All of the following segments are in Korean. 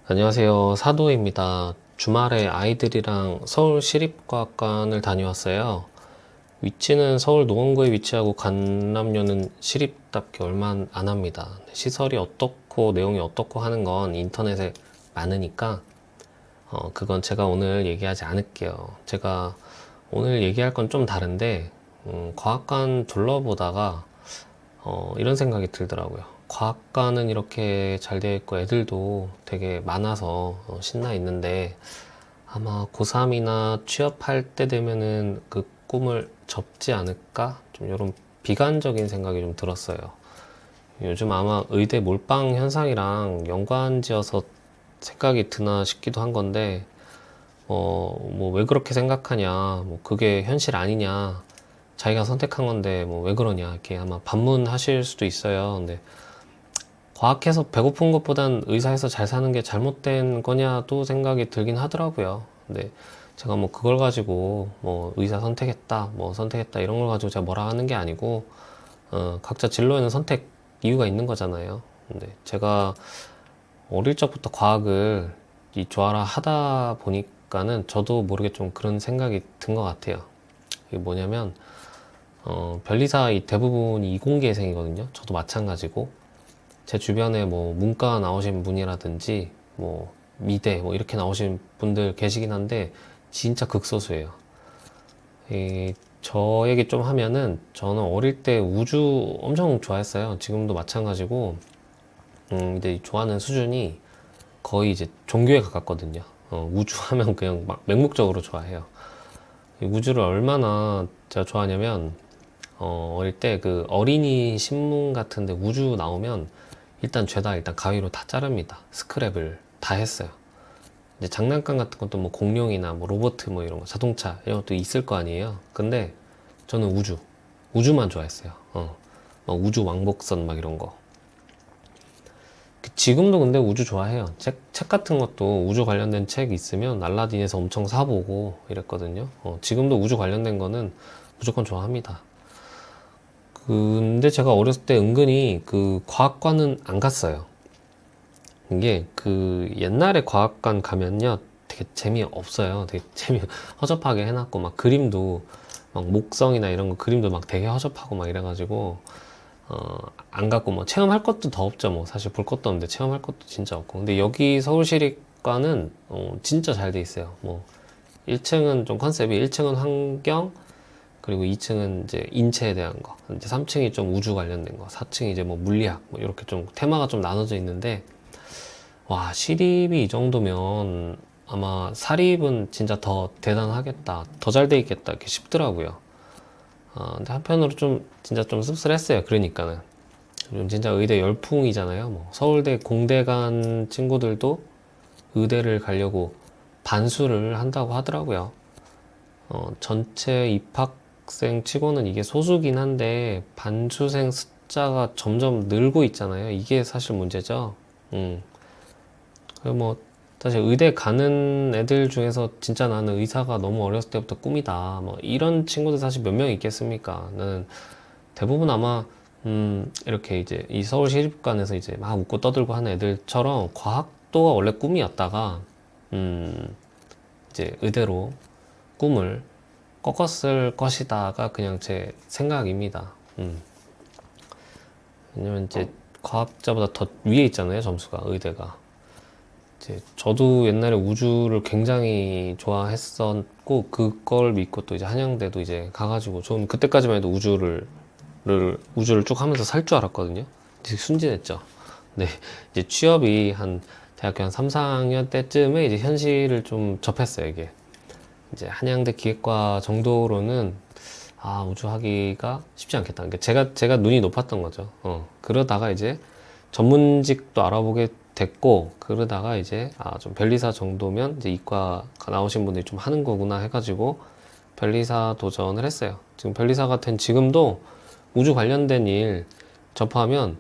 안녕하세요. 사도입니다. 주말에 아이들이랑 서울시립과학관을 다녀왔어요. 위치는 서울 노원구에 위치하고 관람료는 시립답게 얼마 안 합니다. 시설이 어떻고 내용이 어떻고 하는 건 인터넷에 많으니까 그건 제가 오늘 얘기하지 않을게요. 제가 오늘 얘기할 건 좀 다른데 과학관 둘러보다가 이런 생각이 들더라고요. 과학관은 이렇게 잘 되어 있고 애들도 되게 많아서 신나 있는데 아마 고3이나 취업할 때 되면은 그 꿈을 접지 않을까? 좀 이런 비관적인 생각이 좀 들었어요. 요즘 아마 의대 몰빵 현상이랑 연관지어서 생각이 드나 싶기도 한 건데, 뭐 왜 그렇게 생각하냐, 뭐 그게 현실 아니냐, 자기가 선택한 건데 뭐 왜 그러냐 이렇게 아마 반문하실 수도 있어요. 근데 과학해서 배고픈 것보단 의사해서 잘 사는 게 잘못된 거냐도 생각이 들긴 하더라고요. 근데 제가 뭐 그걸 가지고 뭐 의사 선택했다, 뭐 선택했다 이런 걸 가지고 제가 뭐라 하는 게 아니고 각자 진로에는 선택 이유가 있는 거잖아요. 근데 제가 어릴 적부터 과학을 좋아라 하다 보니까는 저도 모르게 좀 그런 생각이 든 것 같아요. 이게 뭐냐면 변리사 대부분이 이공계생이거든요. 저도 마찬가지고 제 주변에 뭐 문과 나오신 분이라든지 뭐 미대 뭐 이렇게 나오신 분들 계시긴 한데 진짜 극소수예요. 저 얘기 좀 하면은 저는 어릴 때 우주 엄청 좋아했어요. 지금도 마찬가지고 근데 좋아하는 수준이 거의 이제 종교에 가깝거든요. 우주 하면 그냥 막 맹목적으로 좋아해요. 우주를 얼마나 제가 좋아하냐면 어릴 때 그 어린이 신문 같은데 우주 나오면 일단 죄다 일단 가위로 다 자릅니다. 스크랩을 다 했어요. 이제 장난감 같은 것도 뭐 공룡이나 뭐 로봇 뭐 이런 거 자동차 이런 것도 있을 거 아니에요. 근데 저는 우주만 좋아했어요. 막 우주 왕복선 막 이런 거. 지금도 근데 우주 좋아해요. 책 같은 것도 우주 관련된 책 있으면 알라딘에서 엄청 사보고 이랬거든요. 지금도 우주 관련된 거는 무조건 좋아합니다. 근데 제가 어렸을 때 은근히 그 과학관은 안 갔어요. 이게 그 옛날에 과학관 가면요 되게 재미없어요. 되게 허접하게 해놨고 막 그림도 막 목성이나 이런 거 그림도 막 되게 허접하고 막 이래가지고 안 갔고 뭐 체험할 것도 더 없죠. 뭐 사실 볼 것도 없는데 체험할 것도 진짜 없고. 근데 여기 서울시립과는 진짜 잘 돼 있어요. 뭐 1층은 좀 컨셉이 1층은 환경 그리고 2층은 이제 인체에 대한 거, 이제 3층이 좀 우주 관련된 거, 4층이 이제 뭐 물리학, 뭐 이렇게 좀 테마가 좀 나눠져 있는데, 와, 시립이 이 정도면 아마 사립은 진짜 더 대단하겠다, 더 잘 돼 있겠다, 이렇게 싶더라고요. 근데 한편으로 좀, 진짜 좀 씁쓸했어요. 그러니까는. 요즘 진짜 의대 열풍이잖아요. 뭐, 서울대 공대 간 친구들도 의대를 가려고 반수를 한다고 하더라고요. 전체 입학생 치고는 이게 소수긴 한데 반수생 숫자가 점점 늘고 있잖아요. 이게 사실 문제죠. 그뭐 사실 의대 가는 애들 중에서 진짜 나는 의사가 너무 어렸을 때부터 꿈이다. 뭐 이런 친구들 사실 몇 명 있겠습니까? 나는 대부분 아마 이렇게 이제 이 서울시립관에서 이제 막 웃고 떠들고 하는 애들처럼 과학도가 원래 꿈이었다가 이제 의대로 꿈을 꺾었을 것이다가 그냥 제 생각입니다. 왜냐면 이제 과학자보다 더 위에 있잖아요, 점수가, 의대가. 이제 저도 옛날에 우주를 굉장히 좋아했었고, 그걸 믿고 또 이제 한양대도 이제 가가지고, 저는 그때까지만 해도 우주를 쭉 하면서 살 줄 알았거든요. 이제 순진했죠. 네. 이제 취업이 한, 대학교 한 3, 4학년 때쯤에 이제 현실을 좀 접했어요, 이게. 이제 한양대 기계과 정도로는 우주 하기가 쉽지 않겠다. 그러니까 제가 눈이 높았던 거죠. 그러다가 이제 전문직도 알아보게 됐고, 그러다가 이제 좀 변리사 정도면 이제 이과 나오신 분들이 좀 하는 거구나 해가지고 변리사 도전을 했어요. 지금 변리사가 된 지금도 우주 관련된 일 접하면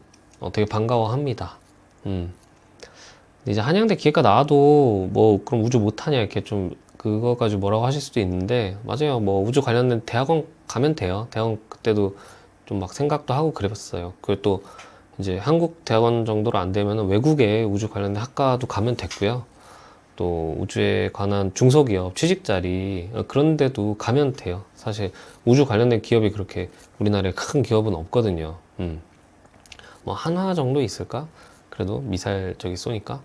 되게 반가워합니다. 이제 한양대 기계과 나와도 뭐 그럼 우주 못하냐 이렇게 좀 그거 가지고 뭐라고 하실 수도 있는데 맞아요. 뭐 우주 관련된 대학원 가면 돼요. 대학원 그때도 좀 막 생각도 하고 그랬어요. 그리고 또 이제 한국 대학원 정도로 안 되면 외국의 우주 관련된 학과도 가면 됐고요. 또 우주에 관한 중소기업 취직 자리 그런 데도 가면 돼요. 사실 우주 관련된 기업이 그렇게 우리나라에 큰 기업은 없거든요. 뭐 한화 정도 있을까? 그래도 미사일 저기 쏘니까.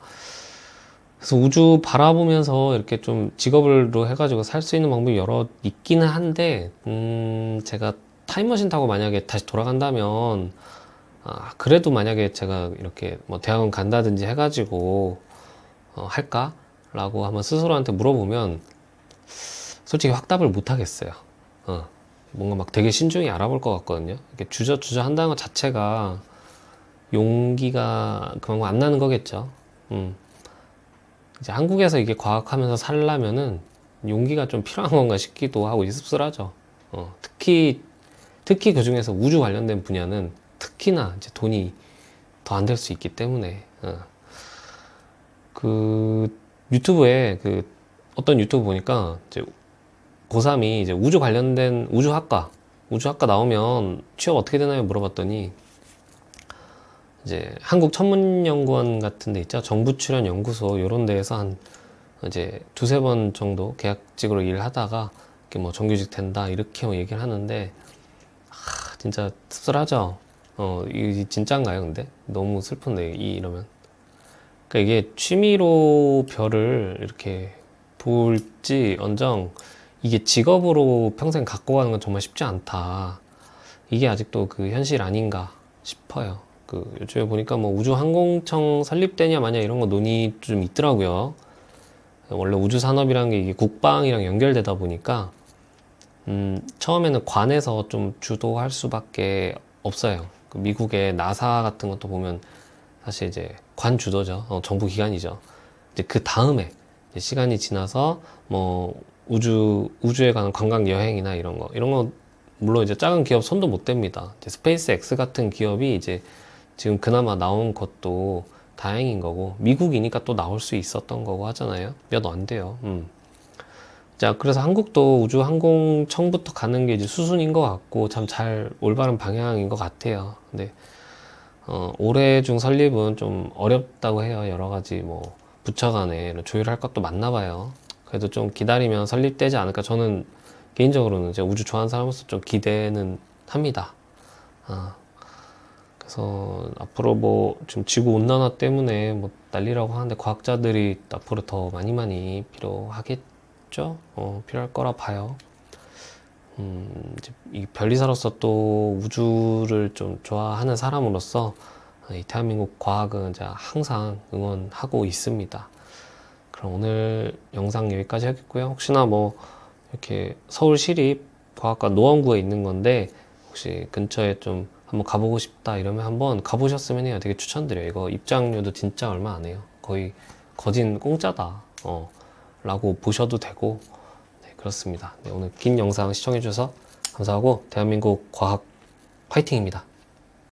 그래서 우주 바라보면서 이렇게 좀 직업으로 해가지고 살 수 있는 방법이 여러 있기는 한데, 제가 타임머신 타고 만약에 다시 돌아간다면, 그래도 만약에 제가 이렇게 뭐 대학원 간다든지 해가지고, 할까? 라고 한번 스스로한테 물어보면, 솔직히 확답을 못 하겠어요. 뭔가 막 되게 신중히 알아볼 것 같거든요. 이렇게 주저주저 한다는 것 자체가 용기가 그만큼 안 나는 거겠죠. 이제 한국에서 이게 과학하면서 살려면은 용기가 좀 필요한 건가 싶기도 하고 씁쓸하죠. 특히 그 중에서 우주 관련된 분야는 특히나 이제 돈이 더 안 될 수 있기 때문에, 그 유튜브에 그 어떤 유튜브 보니까 이제 고3이 이제 우주 관련된 우주학과 나오면 취업 어떻게 되나요? 물어봤더니 이제 한국천문연구원 같은 데 있죠. 정부 출연 연구소 요런 데에서 한 이제 두세 번 정도 계약직으로 일을 하다가 이렇게 뭐 정규직 된다 이렇게 뭐 얘기를 하는데 진짜 씁쓸하죠. 이게 진짜인가요? 근데 너무 슬픈데 이러면. 그러니까 이게 취미로 별을 이렇게 볼지 언정 이게 직업으로 평생 갖고 가는 건 정말 쉽지 않다. 이게 아직도 그 현실 아닌가 싶어요. 그 요즘에 보니까 뭐 우주항공청 설립되냐 마냐 이런 거 논의 좀 있더라고요. 원래 우주산업이라는 게 이게 국방이랑 연결되다 보니까 처음에는 관에서 좀 주도할 수밖에 없어요. 그 미국의 나사 같은 것도 보면 사실 이제 관 주도죠. 정부 기관이죠. 이제 그 다음에 시간이 지나서 뭐 우주에 가는 관광 여행이나 이런 거 물론 이제 작은 기업 손도 못 댑니다. 이제 스페이스 X 같은 기업이 이제 지금 그나마 나온 것도 다행인 거고 미국이니까 또 나올 수 있었던 거고 하잖아요. 몇 안 돼요. 자, 그래서 한국도 우주항공청부터 가는 게 이제 수순인 것 같고 참 잘 올바른 방향인 것 같아요. 근데 올해 중 설립은 좀 어렵다고 해요. 여러 가지 뭐 부처 간에 조율할 것도 많나 봐요. 그래도 좀 기다리면 설립되지 않을까. 저는 개인적으로는 이제 우주 좋아하는 사람으로서 좀 기대는 합니다. 그래서 앞으로 뭐 지금 지구 온난화 때문에 뭐 난리라고 하는데 과학자들이 앞으로 더 많이 필요하겠죠? 필요할 거라 봐요. 이제 이 변리사로서 또 우주를 좀 좋아하는 사람으로서 이 대한민국 과학은 이제 항상 응원하고 있습니다. 그럼 오늘 영상 여기까지 하겠고요. 혹시나 뭐 이렇게 서울시립과학과 노원구에 있는 건데 혹시 근처에 좀 한번 가보고 싶다 이러면 한번 가보셨으면 해요. 되게 추천드려요. 이거 입장료도 진짜 얼마 안 해요. 거의 거진 공짜다 라고 보셔도 되고 네, 그렇습니다. 네, 오늘 긴 영상 시청해 주셔서 감사하고 대한민국 과학 화이팅입니다.